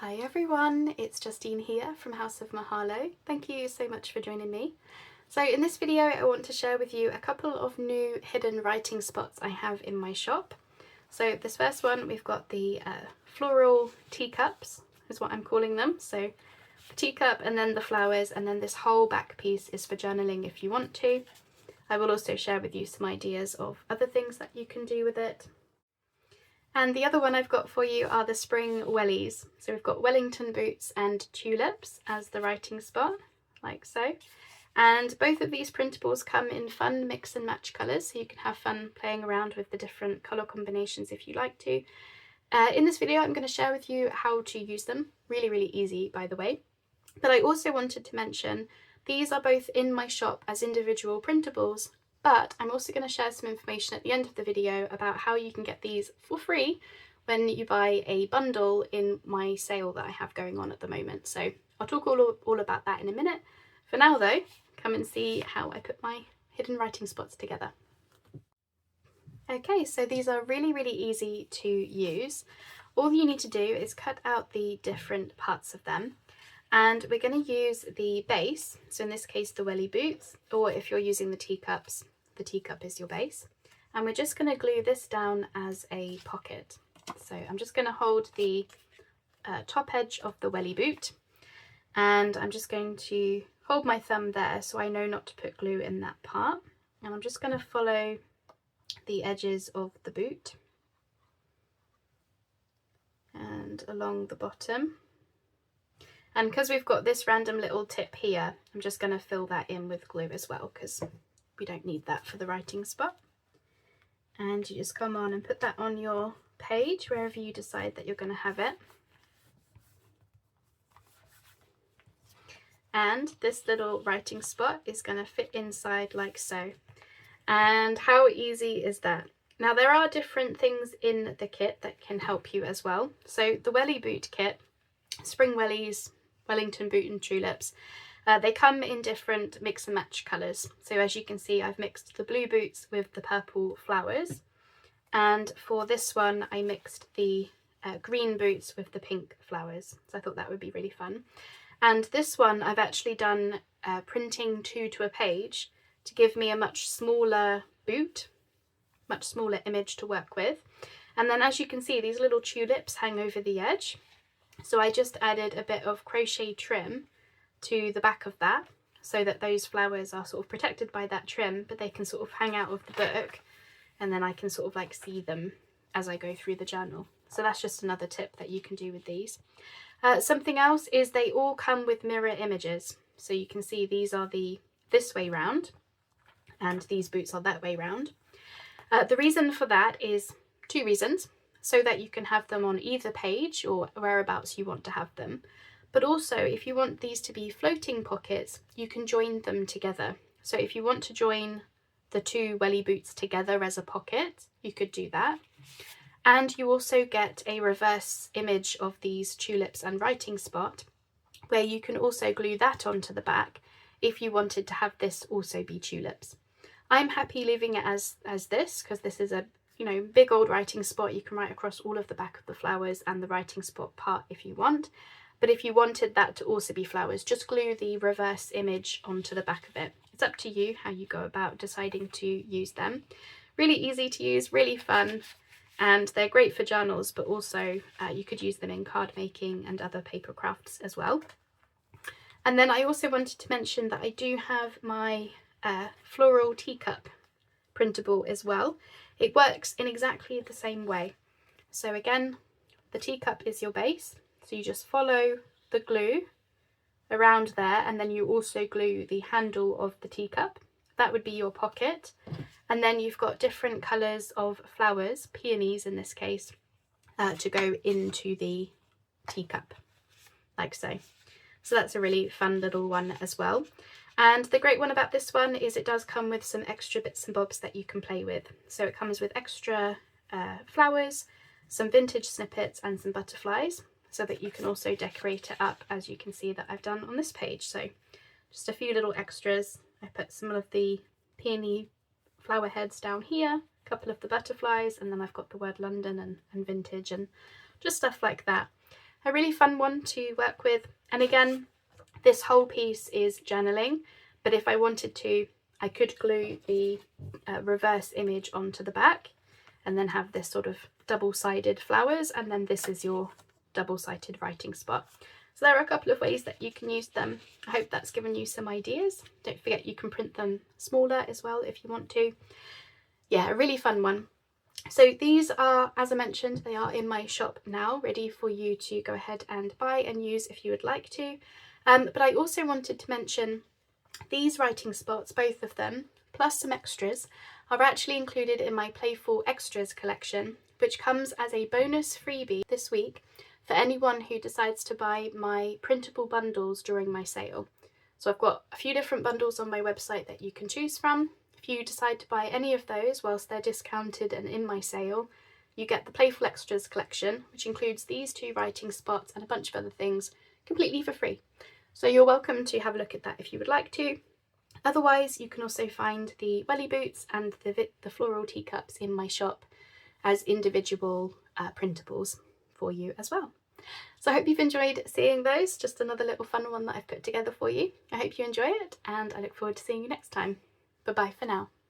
Hi everyone, it's Justine here from House of Mahalo. Thank you so much for joining me. So in this video I want to share with you a couple of new hidden writing spots I have in my shop. So this first one, we've got the floral teacups is what I'm calling them. So the teacup and then the flowers, and then this whole back piece is for journaling if you want to. I will also share with you some ideas of other things that you can do with it. And the other one I've got for you are the spring wellies. So we've got Wellington boots and tulips as the writing spot, like so. And both of these printables come in fun mix and match colours, so you can have fun playing around with the different colour combinations if you like to. In this video I'm going to share with you how to use them. Really easy, by the way. But I also wanted to mention these are both in my shop as individual printables, but I'm also going to share some information at the end of the video about how you can get these for free when you buy a bundle in my sale that I have going on at the moment. So I'll talk all about that in a minute. For now though, come and see how I put my hidden writing spots together. Okay, so these are really easy to use. All you need to do is cut out the different parts of them. And we're going to use the base, so in this case the welly boots, or if you're using the teacups, the teacup is your base. And we're just going to glue this down as a pocket. So I'm just going to hold the top edge of the welly boot, and I'm just going to hold my thumb there so I know not to put glue in that part. And I'm just going to follow the edges of the boot and along the bottom. And because we've got this random little tip here, I'm just going to fill that in with glue as well, because we don't need that for the writing spot. And you just come on and put that on your page, wherever you decide that you're going to have it. And this little writing spot is going to fit inside like so. And how easy is that? Now there are different things in the kit that can help you as well. So the welly boot kit, spring wellies, Wellington boot and tulips, they come in different mix and match colours. So as you can see, I've mixed the blue boots with the purple flowers, and for this one I mixed the green boots with the pink flowers. So I thought that would be really fun. And this one I've actually done printing 2 to a page to give me a much smaller boot, much smaller image to work with. And then as you can see, these little tulips hang over the edge. So I just added a bit of crochet trim to the back of that, so that those flowers are sort of protected by that trim, but they can sort of hang out of the book, and then I can sort of like see them as I go through the journal. So that's just another tip that you can do with these. Something else is they all come with mirror images. So you can see these are this way round, and these boots are that way round. The reason for that is 2 reasons. So that you can have them on either page or whereabouts you want to have them. But also, if you want these to be floating pockets, you can join them together. So if you want to join the 2 welly boots together as a pocket, you could do that. And you also get a reverse image of these tulips and writing spot, where you can also glue that onto the back if you wanted to have this also be tulips. I'm happy leaving it as this, because this is a big old writing spot. You can write across all of the back of the flowers and the writing spot part if you want. But if you wanted that to also be flowers, just glue the reverse image onto the back of it. It's up to you how you go about deciding to use them. Really easy to use, really fun, and they're great for journals, but also you could use them in card making and other paper crafts as well. And then I also wanted to mention that I do have my floral teacup printable as well. It works in exactly the same way. So again, the teacup is your base, so you just follow the glue around there, and then you also glue the handle of the teacup. That would be your pocket. And then you've got different colours of flowers, peonies in this case, to go into the teacup, like so. So that's a really fun little one as well. And the great one about this one is it does come with some extra bits and bobs that you can play with. So it comes with extra flowers, some vintage snippets and some butterflies, so that you can also decorate it up, as you can see that I've done on this page. So just a few little extras. I put some of the peony flower heads down here, a couple of the butterflies, and then I've got the word London and vintage and just stuff like that. a really fun one to work with. And again, this whole piece is journaling, but if I wanted to, I could glue the reverse image onto the back and then have this sort of double-sided flowers, and then this is your double-sided writing spot. So there are a couple of ways that you can use them. I hope that's given you some ideas. Don't forget you can print them smaller as well if you want to. Yeah, a really fun one. So these are, as I mentioned, they are in my shop now, ready for you to go ahead and buy and use if you would like to. But I also wanted to mention these writing spots, both of them, plus some extras, are actually included in my Playful Extras collection, which comes as a bonus freebie this week for anyone who decides to buy my printable bundles during my sale. So I've got a few different bundles on my website that you can choose from. If you decide to buy any of those whilst they're discounted and in my sale, you get the Playful Extras collection, which includes these 2 writing spots and a bunch of other things completely for free. So you're welcome to have a look at that if you would like to. Otherwise, you can also find the welly boots and the floral teacups in my shop as individual printables for you as well. So I hope you've enjoyed seeing those. Just another little fun one that I've put together for you. I hope you enjoy it, and I look forward to seeing you next time. Bye bye for now.